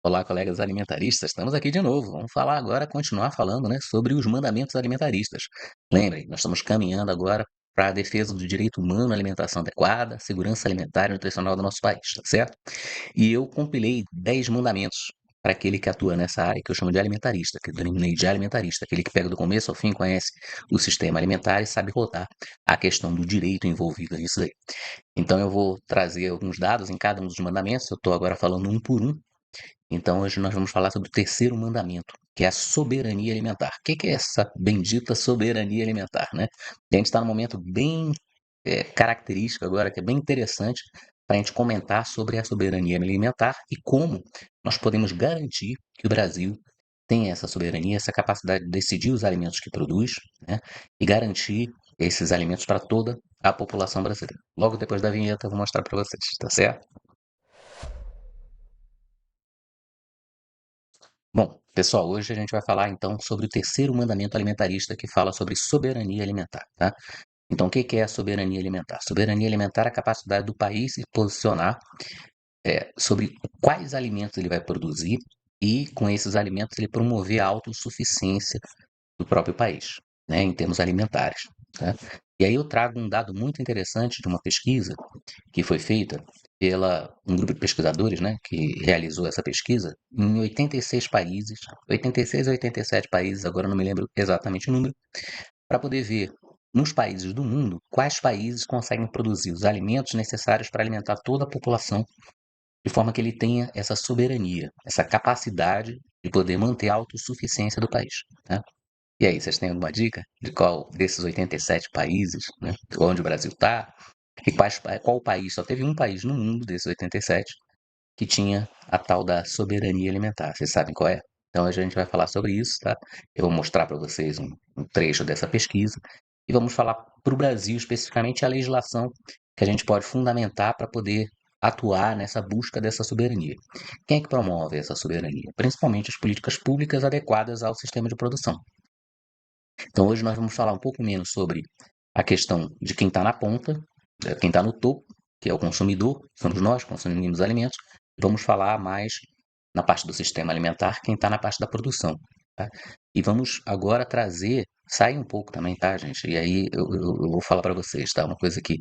Olá, colegas alimentaristas, estamos aqui de novo. Vamos falar agora, continuar falando, né, sobre os mandamentos alimentaristas. Lembrem, nós estamos caminhando agora para a defesa do direito humano à alimentação adequada, segurança alimentar e nutricional do nosso país, tá certo? E eu compilei 10 mandamentos para aquele que atua nessa área que eu chamo de alimentarista, que eu denominei de alimentarista, aquele que pega do começo ao fim, conhece o sistema alimentar e sabe rodar a questão do direito envolvido nisso daí. Então eu vou trazer alguns dados em cada um dos mandamentos, eu estou agora falando um por um. Então, hoje nós vamos falar sobre o terceiro mandamento, que é a soberania alimentar. O que é essa bendita soberania alimentar, né? E a gente está num momento bem característico agora, que é bem interessante, para a gente comentar sobre a soberania alimentar e como nós podemos garantir que o Brasil tenha essa soberania, essa capacidade de decidir os alimentos que produz, né? E garantir esses alimentos para toda a população brasileira. Logo depois da vinheta, eu vou mostrar para vocês, tá certo? Bom, pessoal, hoje a gente vai falar então sobre o terceiro mandamento alimentarista que fala sobre soberania alimentar, tá? Então, o que que é a soberania alimentar? Soberania alimentar é a capacidade do país se posicionar sobre quais alimentos ele vai produzir e, com esses alimentos, ele promover a autossuficiência do próprio país, né, em termos alimentares, tá? E aí eu trago um dado muito interessante de uma pesquisa que foi feita pela um grupo de pesquisadores, né, que realizou essa pesquisa em 86 países, 86 ou 87 países, agora eu não me lembro exatamente o número, para poder ver nos países do mundo quais países conseguem produzir os alimentos necessários para alimentar toda a população, de forma que ele tenha essa soberania, essa capacidade de poder manter a autossuficiência do país, tá? E aí, vocês têm alguma dica de qual desses 87 países, né, onde o Brasil está? E qual país? Só teve um país no mundo desses 87 que tinha a tal da soberania alimentar. Vocês sabem qual é? Então hoje a gente vai falar sobre isso, tá? Eu vou mostrar para vocês um trecho dessa pesquisa e vamos falar para o Brasil especificamente a legislação que a gente pode fundamentar para poder atuar nessa busca dessa soberania. Quem é que promove essa soberania? Principalmente as políticas públicas adequadas ao sistema de produção. Então hoje nós vamos falar um pouco menos sobre a questão de quem está na ponta, quem está no topo, que é o consumidor, somos nós, consumimos alimentos, e vamos falar mais na parte do sistema alimentar, quem está na parte da produção. Tá? E vamos agora trazer, sair um pouco também, tá, gente? E aí eu vou falar para vocês, tá? Uma coisa que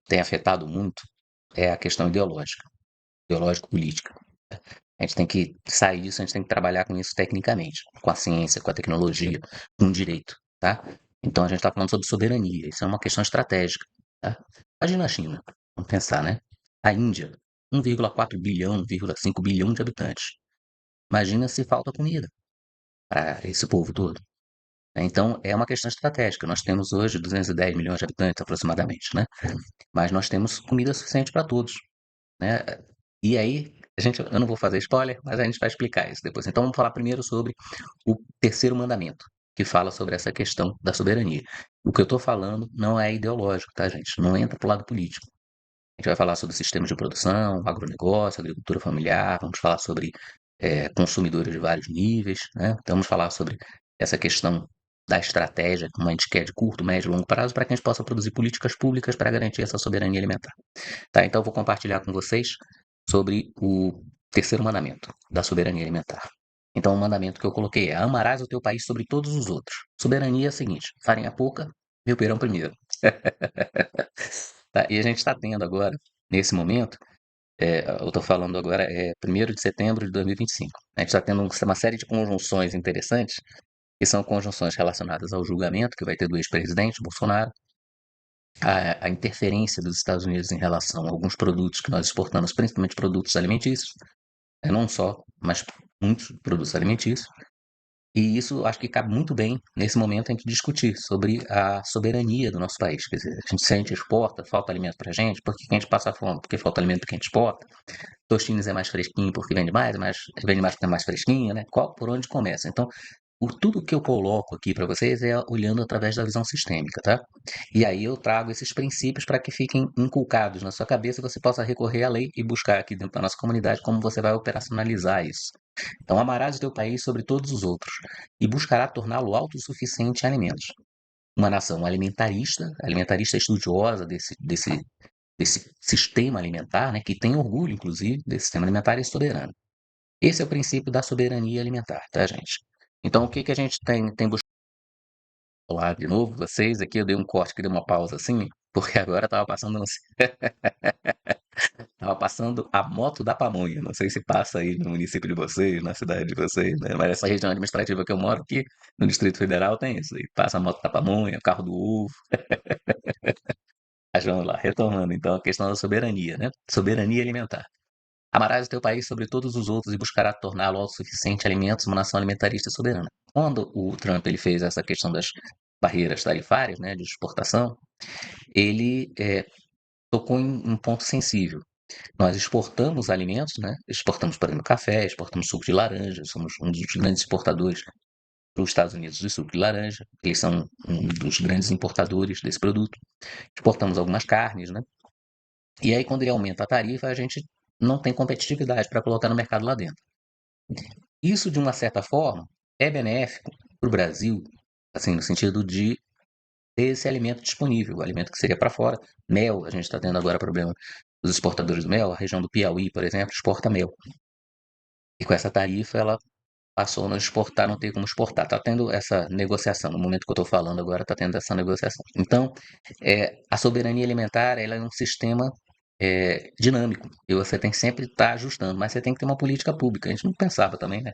tem afetado muito é a questão ideológica, ideológico-política. A gente tem que sair disso, a gente tem que trabalhar com isso tecnicamente, com a ciência, com a tecnologia, com o direito, tá? Então a gente está falando sobre soberania, isso é uma questão estratégica, tá? Imagina a China, vamos pensar, né? A Índia, 1,4 bilhão, 1,5 bilhão de habitantes. Imagina se falta comida para esse povo todo, né? Então é uma questão estratégica. Nós temos hoje 210 milhões de habitantes aproximadamente, né? Mas nós temos comida suficiente para todos, né? E aí, eu não vou fazer spoiler, mas a gente vai explicar isso depois. Então, vamos falar primeiro sobre o terceiro mandamento, que fala sobre essa questão da soberania. O que eu estou falando não é ideológico, tá, gente? Não entra para o lado político. A gente vai falar sobre sistemas de produção, agronegócio, agricultura familiar, vamos falar sobre consumidores de vários níveis, né? Então, vamos falar sobre essa questão da estratégia, como a gente quer de curto, médio e longo prazo, para que a gente possa produzir políticas públicas para garantir essa soberania alimentar. Tá? Então, eu vou compartilhar com vocês sobre o terceiro mandamento da soberania alimentar. Então, o mandamento que eu coloquei é: amarás o teu país sobre todos os outros. Soberania é a seguinte: farinha pouca, meu perão primeiro. Tá? E a gente está tendo agora, nesse momento, eu estou falando agora, 1º de setembro de 2025. A gente está tendo uma série de conjunções interessantes, que são conjunções relacionadas ao julgamento que vai ter do ex-presidente Bolsonaro, a interferência dos Estados Unidos em relação a alguns produtos que nós exportamos, principalmente produtos alimentícios, não só, mas muitos produtos alimentícios. E isso acho que cabe muito bem, nesse momento, a gente discutir sobre a soberania do nosso país. Quer dizer, se a gente exporta, falta alimento para a gente, por que a gente passa fome? Porque falta alimento porque a gente exporta. Tostines é mais fresquinho porque vende mais porque é mais fresquinho, né? Por onde começa? Então, tudo que eu coloco aqui para vocês é olhando através da visão sistêmica, tá? E aí eu trago esses princípios para que fiquem inculcados na sua cabeça e você possa recorrer à lei e buscar aqui dentro da nossa comunidade como você vai operacionalizar isso. Então, amarás o teu país sobre todos os outros e buscará torná-lo autossuficiente em alimentos. Uma nação alimentarista estudiosa desse sistema alimentar, né, que tem orgulho, inclusive, desse sistema alimentar e soberano. Esse é o princípio da soberania alimentar, tá, gente? Então, o que que a gente tem buscado lá de novo, vocês, aqui eu dei um corte, que dei uma pausa assim, porque agora estava passando a moto da pamonha. Não sei se passa aí no município de vocês, na cidade de vocês, né? Mas essa região administrativa que eu moro aqui, no Distrito Federal, tem isso aí. Passa a moto da pamonha, o carro do ovo. Mas vamos lá, retomando então a questão da soberania, né? Soberania alimentar. Amarás o teu país sobre todos os outros e buscará torná-lo autossuficiente em alimentos, uma nação alimentarista e soberana. Quando o Trump ele fez essa questão das barreiras tarifárias, né, de exportação, ele tocou em um ponto sensível. Nós exportamos alimentos, né? Exportamos, por exemplo, café, exportamos suco de laranja, somos um dos grandes exportadores para os Estados Unidos de suco de laranja, eles são um dos grandes importadores desse produto. Exportamos algumas carnes, né? E aí, quando ele aumenta a tarifa, a gente não tem competitividade para colocar no mercado lá dentro. Isso, de uma certa forma, é benéfico para o Brasil, assim, no sentido de ter esse alimento disponível, o alimento que seria para fora. Mel, a gente está tendo agora problema dos exportadores do mel, a região do Piauí, por exemplo, exporta mel. E com essa tarifa, ela passou a não exportar, não ter como exportar. Está tendo essa negociação. No momento que eu estou falando agora, está tendo essa negociação. Então, a soberania alimentar ela é um sistema dinâmico. E você tem que sempre estar ajustando, mas você tem que ter uma política pública. A gente não pensava também, né?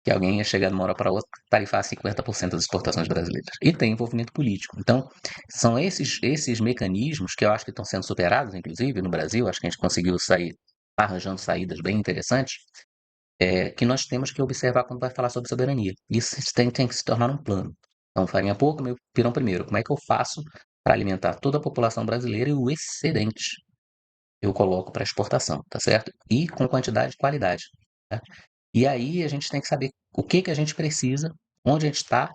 Que alguém ia chegar de uma hora para outra e tarifar 50% das exportações brasileiras. E tem envolvimento político. Então, são esses mecanismos que eu acho que estão sendo superados, inclusive, no Brasil. Acho que a gente conseguiu sair arranjando saídas bem interessantes, que nós temos que observar quando vai falar sobre soberania. Isso tem que se tornar um plano. Então, farinha pouco, meu pirão primeiro. Como é que eu faço para alimentar toda a população brasileira e o excedente eu coloco para exportação, tá certo? E com quantidade e qualidade. Tá? E aí a gente tem que saber o que que a gente precisa, onde a gente está,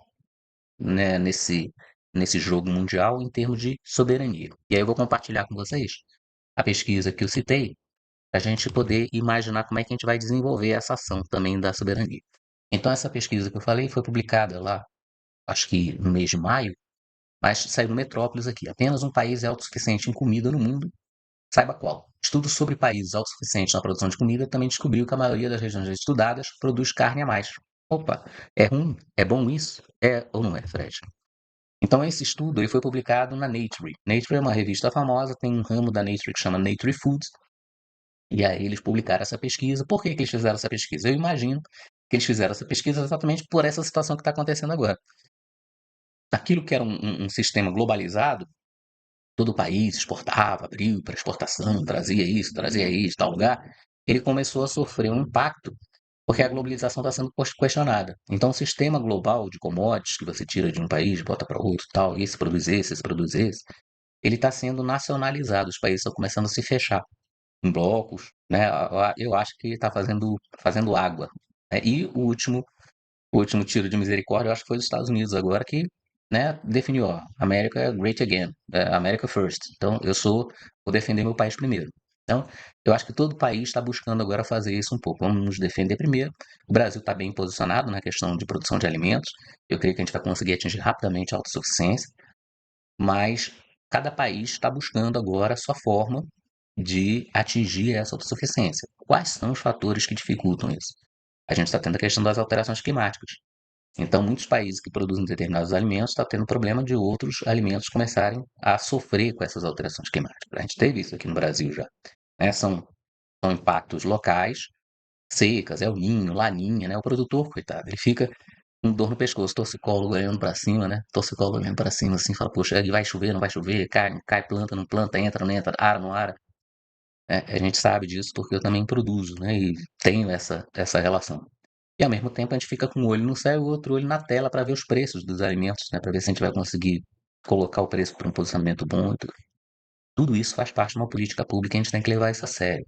né, nesse jogo mundial em termos de soberania. E aí eu vou compartilhar com vocês a pesquisa que eu citei, para a gente poder imaginar como é que a gente vai desenvolver essa ação também da soberania. Então, essa pesquisa que eu falei foi publicada lá, acho que no mês de maio, mas saiu no Metrópolis aqui. Apenas um país é autossuficiente em comida no mundo, saiba qual. Estudos sobre países autossuficientes na produção de comida também descobriu que a maioria das regiões estudadas produz carne a mais. Opa, é ruim? É bom isso? É ou não é, Fred? Então, esse estudo ele foi publicado na Nature. Nature é uma revista famosa, tem um ramo da Nature que chama Nature Foods, e aí eles publicaram essa pesquisa. Por que que eles fizeram essa pesquisa? Eu imagino que eles fizeram essa pesquisa exatamente por essa situação que está acontecendo agora. Aquilo que era um sistema globalizado, todo o país exportava, abriu para exportação, trazia isso, tal lugar, ele começou a sofrer um impacto porque a globalização está sendo questionada. Então, o sistema global de commodities que você tira de um país, bota para outro, tal, esse produz esse, ele está sendo nacionalizado. Os países estão começando a se fechar em blocos, né? Eu acho que está fazendo água. Né? E o último tiro de misericórdia, eu acho que foi dos Estados Unidos agora que, né, definiu, ó, America Great Again, America First. Então, vou defender meu país primeiro. Então, eu acho que todo país está buscando agora fazer isso um pouco. Vamos nos defender primeiro. O Brasil está bem posicionado na questão de produção de alimentos. Eu creio que a gente vai conseguir atingir rapidamente a autossuficiência, mas cada país está buscando agora a sua forma de atingir essa autossuficiência. Quais são os fatores que dificultam isso? A gente está tendo a questão das alterações climáticas. Então, muitos países que produzem determinados alimentos estão tendo problema de outros alimentos começarem a sofrer com essas alterações climáticas. A gente teve isso aqui no Brasil já. Né? São impactos locais, secas, El Niño, Laninha, né? O produtor, coitado, ele fica com dor no pescoço, torcicólogo olhando para cima, né? Torcicólogo olhando para cima assim, fala, poxa, vai chover, não vai chover, cai planta, não planta, entra, não entra, ara, não ara. A gente sabe disso porque eu também produzo, né? E tenho essa relação. E ao mesmo tempo a gente fica com um olho no céu e o outro olho na tela para ver os preços dos alimentos, né? Para ver se a gente vai conseguir colocar o preço para um posicionamento bom. Tudo isso faz parte de uma política pública e a gente tem que levar isso a sério,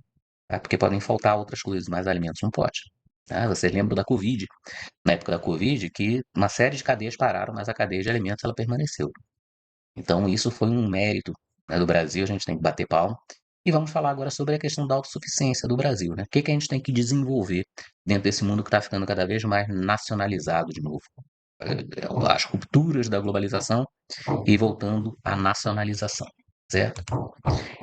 tá? Porque podem faltar outras coisas, mas alimentos não pode. Tá? Você lembra da Covid, na época da Covid, que uma série de cadeias pararam, mas a cadeia de alimentos ela permaneceu. Então isso foi um mérito, né, do Brasil, a gente tem que bater palma. E vamos falar agora sobre a questão da autossuficiência do Brasil, né? O que que a gente tem que desenvolver dentro desse mundo que está ficando cada vez mais nacionalizado de novo? As rupturas da globalização e voltando à nacionalização. certo?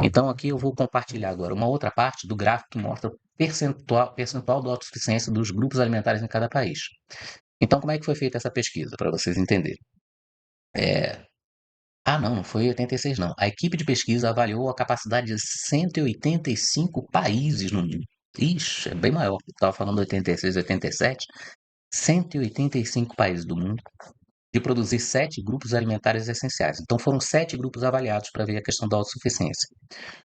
Então aqui eu vou compartilhar agora uma outra parte do gráfico que mostra o percentual da autossuficiência dos grupos alimentares em cada país. Então, como é que foi feita essa pesquisa, para vocês entenderem? Não foi 86 não. A equipe de pesquisa avaliou a capacidade de 185 países no mundo. Ixi, é bem maior. Eu estava falando 86, 87. 185 países do mundo de produzir 7 grupos alimentares essenciais. Então, foram 7 grupos avaliados para ver a questão da autossuficiência.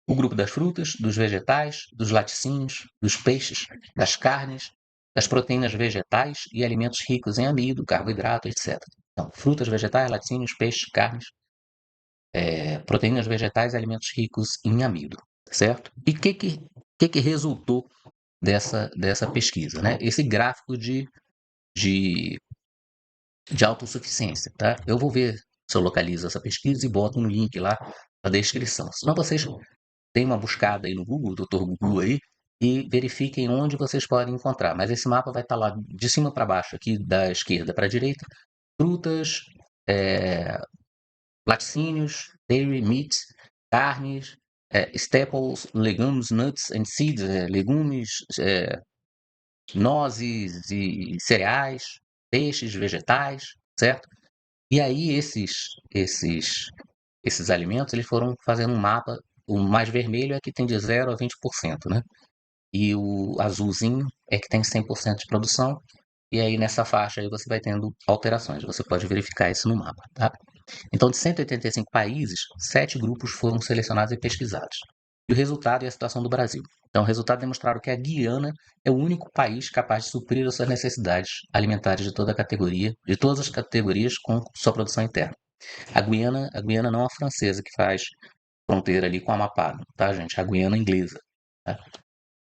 O grupo das frutas, dos vegetais, dos laticínios, dos peixes, das carnes, das proteínas vegetais e alimentos ricos em amido, carboidrato, etc. Então, frutas, vegetais, laticínios, peixes, carnes, proteínas vegetais e alimentos ricos em amido, certo? E o que resultou dessa pesquisa, né? Esse gráfico de, de autossuficiência, tá? Eu vou ver se eu localizo essa pesquisa e boto um link lá na descrição. Senão vocês deem uma buscada aí no Google, Dr. Google aí, e verifiquem onde vocês podem encontrar. Mas esse mapa vai estar lá de cima para baixo, aqui da esquerda para a direita, frutas, é, laticínios, dairy, meat, carnes, staples, legumes, nuts and seeds, legumes, nozes e cereais, peixes, vegetais, certo? E aí esses alimentos eles foram fazendo um mapa. O mais vermelho é que tem de 0 a 20%, né? E o azulzinho é que tem 100% de produção. E aí nessa faixa aí você vai tendo alterações. Você pode verificar isso no mapa, tá? Então, de 185 países, 7 grupos foram selecionados e pesquisados. E o resultado é a situação do Brasil. Então, o resultado demonstraram que a Guiana é o único país capaz de suprir as suas necessidades alimentares de toda a categoria, de todas as categorias com sua produção interna. A Guiana não é a francesa que faz fronteira ali com o Amapá, tá, gente? A Guiana inglesa, tá?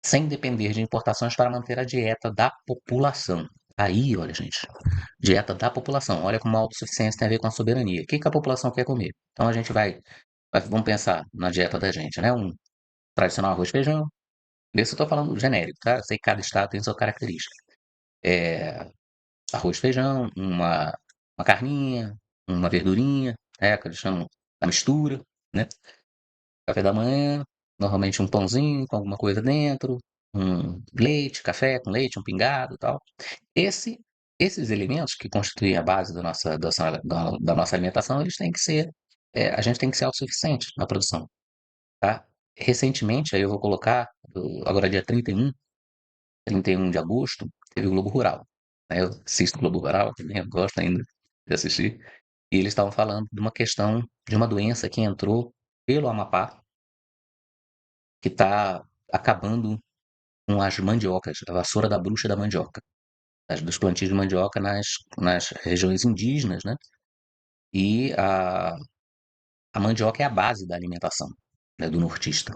Sem depender de importações para manter a dieta da população. Aí, olha, gente, dieta da população. Olha como a autossuficiência tem a ver com a soberania. O que a população quer comer? Então a gente vamos pensar na dieta da gente, né? Um tradicional arroz e feijão. Desse eu estou falando genérico, tá? Eu sei que cada estado tem sua característica. É, arroz e feijão, uma carninha, uma verdurinha, que eles chamam da mistura, né? Café da manhã, normalmente um pãozinho com alguma coisa dentro, um leite, café com leite, um pingado e tal. Esse, esses elementos que constituem a base da nossa alimentação, eles têm que ser, a gente tem que ser autossuficiente na produção, tá? Recentemente, aí eu vou colocar, agora dia 31 de agosto, teve o Globo Rural, né? Eu assisto o Globo Rural também, eu gosto ainda de assistir, e eles estavam falando de uma questão de uma doença que entrou pelo Amapá, que está acabando com as mandiocas, a vassoura da bruxa da mandioca, dos plantios de mandioca nas regiões indígenas, né? E a mandioca é a base da alimentação, né, do nortista.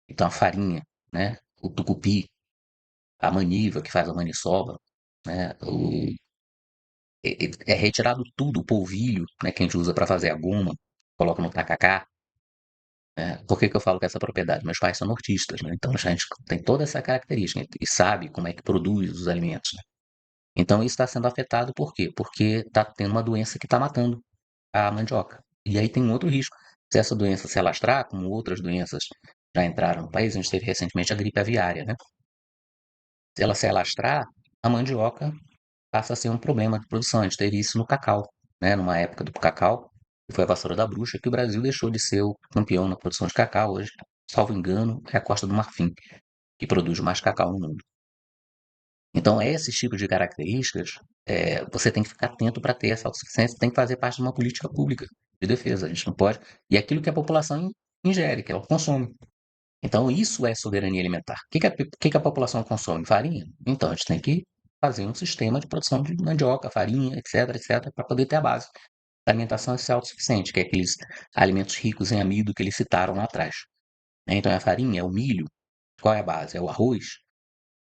Então a farinha, né? O tucupi, a maniva que faz a maniçoba, né? É retirado tudo, o polvilho, né? Que a gente usa para fazer a goma, coloca no tacacá. Né? Por que eu falo que essa propriedade? Meus pais são nortistas, né? Então a gente tem toda essa característica e sabe como é que produz os alimentos, né? Então isso está sendo afetado por quê? Porque está tendo uma doença que está matando a mandioca. E aí tem um outro risco. Se essa doença se alastrar, como outras doenças já entraram no país, a gente teve recentemente a gripe aviária, né? Se ela se alastrar, a mandioca passa a ser um problema de produção. A gente teve isso no cacau, né? Numa época do cacau, que foi a vassoura da bruxa, que o Brasil deixou de ser o campeão na produção de cacau. Hoje, salvo engano, é a Costa do Marfim, que produz mais cacau no mundo. Então, esses tipos de características, você tem que ficar atento para ter essa autossuficiência, tem que fazer parte de uma política pública de defesa. A gente não pode. E aquilo que a população ingere, que ela consome. Então, isso é soberania alimentar. O que a população consome? Farinha? Então, a gente tem que fazer um sistema de produção de mandioca, farinha, etc, etc, para poder ter a base da alimentação ser autossuficiente, que é aqueles alimentos ricos em amido que eles citaram lá atrás. Né? Então, é a farinha, é o milho. Qual é a base? É o arroz.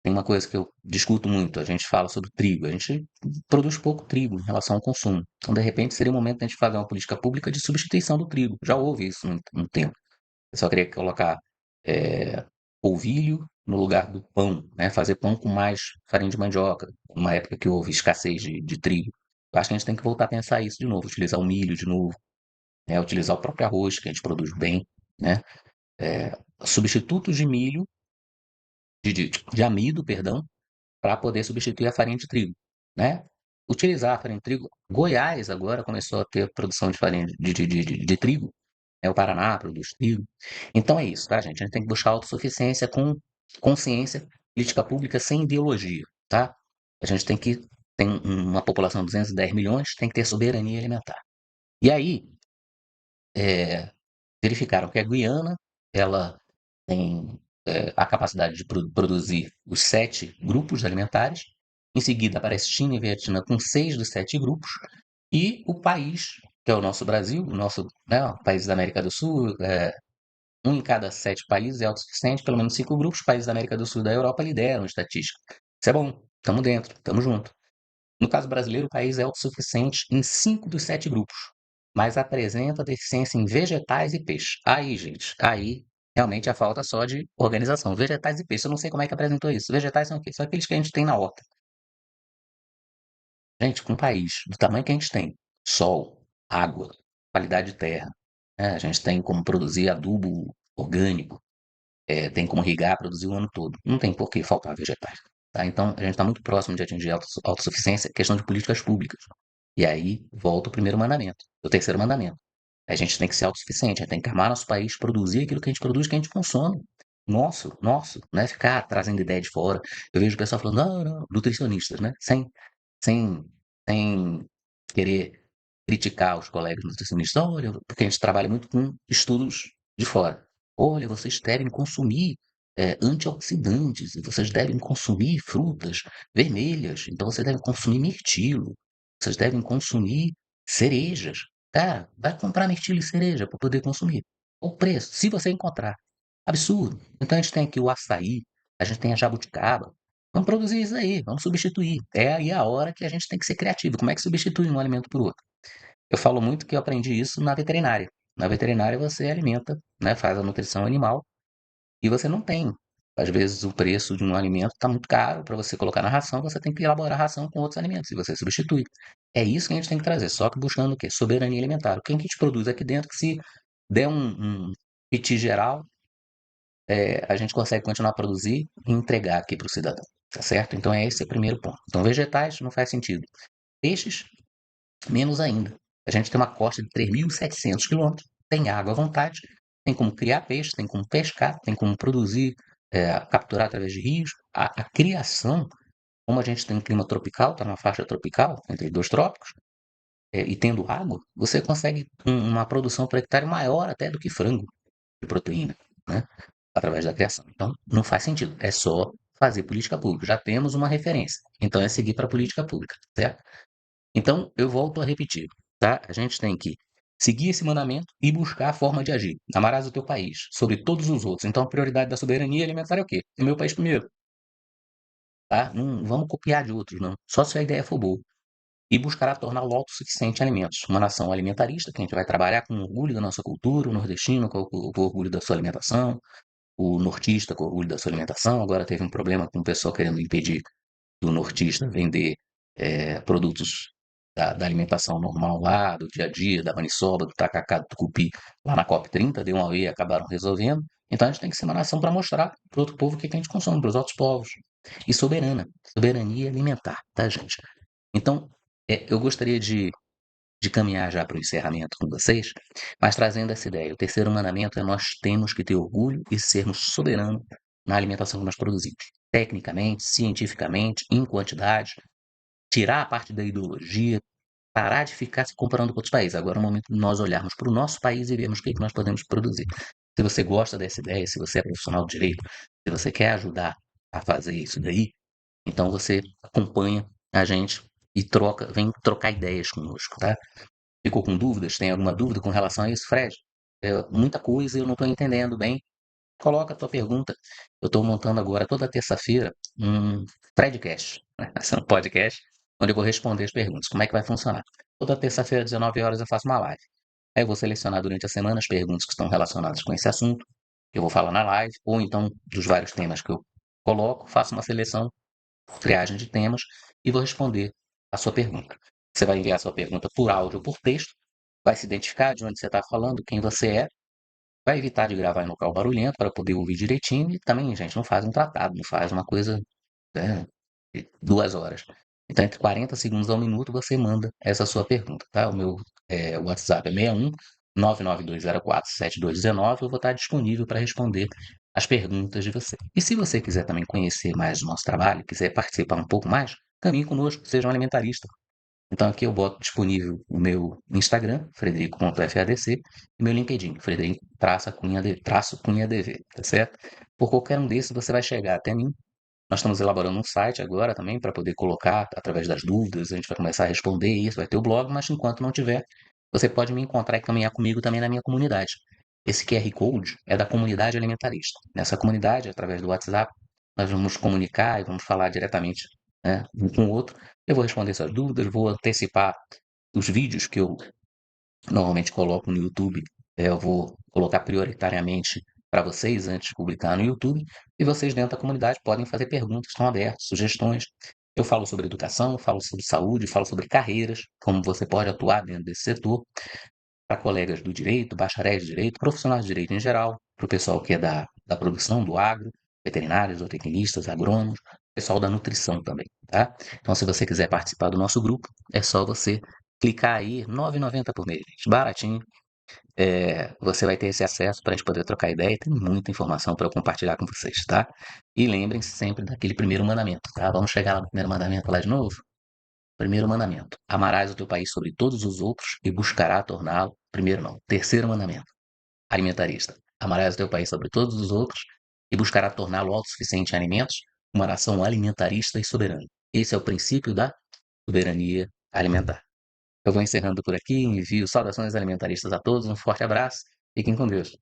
Tem uma coisa que eu discuto muito, a gente fala sobre trigo, a gente produz pouco trigo em relação ao consumo. Então, de repente, seria o momento de a gente fazer uma política pública de substituição do trigo. Já houve isso no tempo. Eu só queria colocar polvilho no lugar do pão, né? Fazer pão com mais farinha de mandioca, numa época que houve escassez de trigo. Eu acho que a gente tem que voltar a pensar isso de novo, utilizar o milho de novo. né, utilizar o próprio arroz, que a gente produz bem, né, substitutos de milho, de amido, perdão, para poder substituir a farinha de trigo, né? Utilizar a farinha de trigo. Goiás agora começou a ter produção de farinha de trigo, o Paraná produz trigo. Então é isso, tá, gente? A gente tem que buscar autossuficiência com consciência, política pública sem ideologia, tá? A gente tem uma população de 210 milhões, tem que ter soberania alimentar. E aí, verificaram que a Guiana, ela tem a capacidade de produzir os 7 grupos alimentares. Em seguida, aparece China e Vietnã com 6 dos 7 grupos. E o país, que é o nosso Brasil, o nosso, né, o país da América do Sul, um em cada 7 países é autossuficiente, pelo menos 5 grupos. Os países da América do Sul e da Europa lideram a estatística. Isso é bom, estamos dentro, estamos junto. No caso brasileiro, o país é autossuficiente em 5 dos 7 grupos, mas apresenta deficiência em vegetais e peixe. Aí, gente, aí realmente a falta só de organização. Vegetais e peixe, eu não sei como é que apresentou isso. Vegetais são o quê? São aqueles que a gente tem na horta. Gente, com um país do tamanho que a gente tem, sol, água, qualidade de terra, né? A gente tem como produzir adubo orgânico, tem como irrigar, produzir o ano todo. Não tem por que faltar vegetais. Tá? Então, a gente está muito próximo de atingir a autossuficiência, questão de políticas públicas. E aí volta o primeiro mandamento, o terceiro mandamento. A gente tem que ser autossuficiente, a gente tem que armar nosso país, produzir aquilo que a gente produz, que a gente consome. Nosso, não é ficar trazendo ideia de fora. Eu vejo o pessoal falando, não, não, nutricionistas, né? Sem, sem querer criticar os colegas nutricionistas. Olha, porque a gente trabalha muito com estudos de fora. Olha, vocês devem consumir antioxidantes, e vocês devem consumir frutas vermelhas, então vocês devem consumir mirtilo, vocês devem consumir cerejas. Cara, vai comprar mirtilo e cereja para poder consumir. O preço, se você encontrar. Absurdo. Então a gente tem aqui o açaí, a gente tem a jabuticaba. Vamos produzir isso aí, vamos substituir. É aí a hora que a gente tem que ser criativo. Como é que substitui um alimento por outro? Eu falo muito que eu aprendi isso na veterinária. Na veterinária você alimenta, né, faz a nutrição animal e você não tem. Às vezes o preço de um alimento está muito caro para você colocar na ração, você tem que elaborar a ração com outros alimentos e você substitui. É isso que a gente tem que trazer, só que buscando o quê? Soberania alimentar. O que a gente produz aqui dentro, que se der um piti geral, a gente consegue continuar a produzir e entregar aqui para o cidadão, tá certo? Então é esse o primeiro ponto. Então vegetais não faz sentido. Peixes, menos ainda. A gente tem uma costa de 3.700 quilômetros, tem água à vontade, tem como criar peixe, tem como pescar, tem como produzir, capturar através de rios. A criação, como a gente tem um clima tropical, está numa faixa tropical, entre os dois trópicos, e tendo água, você consegue uma produção por hectare maior até do que frango de proteína, né? Através da criação. Então, não faz sentido. É só fazer política pública. Já temos uma referência. Então, é seguir para a política pública, certo? Então, eu volto a repetir, tá? A gente tem que seguir esse mandamento e buscar a forma de agir. Amarás o teu país sobre todos os outros. Então, a prioridade da soberania alimentar é o quê? É o meu país primeiro, tá? Não vamos copiar de outros, não. Só se a ideia for boa. E buscará torná-lo autossuficiente em alimentos. Uma nação alimentarista, que a gente vai trabalhar com orgulho da nossa cultura, o nordestino com orgulho da sua alimentação, o nortista com orgulho da sua alimentação. Agora teve um problema com o pessoal querendo impedir do nortista vender produtos da alimentação normal lá, do dia a dia, da maniçoba, do tacacá, do tucupi, lá na COP30, deu uma UE e acabaram resolvendo. Então a gente tem que ser uma nação para mostrar para o outro povo o que a gente consome, para os outros povos. E soberania alimentar, tá, gente? Então, eu gostaria de caminhar já para o encerramento com vocês, mas trazendo essa ideia. O terceiro mandamento é nós temos que ter orgulho e sermos soberanos na alimentação que nós produzimos. Tecnicamente, cientificamente, em quantidade, tirar a parte da ideologia, parar de ficar se comparando com outros países. Agora é o momento de nós olharmos para o nosso país e vermos o que, é que nós podemos produzir. Se você gosta dessa ideia, se você é profissional de direito, se você quer ajudar a fazer isso daí, então você acompanha a gente e vem trocar ideias conosco, tá? Ficou com dúvidas? Tem alguma dúvida com relação a isso, Fred? Muita coisa eu não estou entendendo bem. Coloca a tua pergunta. Eu estou montando agora toda terça-feira um Fredcast, né? Um podcast, onde eu vou responder as perguntas. Como é que vai funcionar? Toda terça-feira, às 19 horas, eu faço uma live. Aí eu vou selecionar durante a semana as perguntas que estão relacionadas com esse assunto, que eu vou falar na live, ou então dos vários temas que eu coloco, faço uma seleção, triagem de temas e vou responder a sua pergunta. Você vai enviar a sua pergunta por áudio ou por texto, vai se identificar de onde você está falando, quem você é, vai evitar de gravar em local barulhento para poder ouvir direitinho e também, gente, não faz um tratado, não faz uma coisa, né, de 2 horas. Então, entre 40 segundos a 1 minuto, você manda essa sua pergunta, tá? O meu WhatsApp é 61 99204 7219. Eu vou estar disponível para responder as perguntas de você. E se você quiser também conhecer mais do nosso trabalho, quiser participar um pouco mais, caminhe conosco, seja um alimentarista. Então aqui eu boto disponível o meu Instagram, frederico.fadc, e meu LinkedIn, Frederico-Cunha-DV, tá certo? Por qualquer um desses você vai chegar até mim. Nós estamos elaborando um site agora também para poder colocar através das dúvidas, a gente vai começar a responder isso, vai ter o blog, mas enquanto não tiver, você pode me encontrar e caminhar comigo também na minha comunidade. Esse QR Code é da comunidade alimentarista. Nessa comunidade, através do WhatsApp, nós vamos comunicar e vamos falar diretamente, né, um com o outro. Eu vou responder suas dúvidas, vou antecipar os vídeos que eu normalmente coloco no YouTube, eu vou colocar prioritariamente para vocês antes de publicar no YouTube, e vocês dentro da comunidade podem fazer perguntas, estão abertos, sugestões. Eu falo sobre educação, falo sobre saúde, falo sobre carreiras, como você pode atuar dentro desse setor, para colegas do direito, bacharéis de direito, profissionais de direito em geral, para o pessoal que é da produção, do agro, veterinários, zootecnistas, agrônomos, pessoal da nutrição também, tá? Então, se você quiser participar do nosso grupo, é só você clicar aí, R$ 9,90 por mês, gente, baratinho. Você vai ter esse acesso para a gente poder trocar ideia e tem muita informação para eu compartilhar com vocês, tá? E lembrem-se sempre daquele primeiro mandamento, tá? Vamos chegar lá no primeiro mandamento lá de novo? Primeiro mandamento: amarás o teu país sobre todos os outros e buscará torná-lo. Primeiro não. Terceiro mandamento, alimentarista: amarás o teu país sobre todos os outros e buscará torná-lo autossuficiente em alimentos, uma nação alimentarista e soberana. Esse é o princípio da soberania alimentar. Eu vou encerrando por aqui, envio saudações alimentaristas a todos, um forte abraço, fiquem com Deus.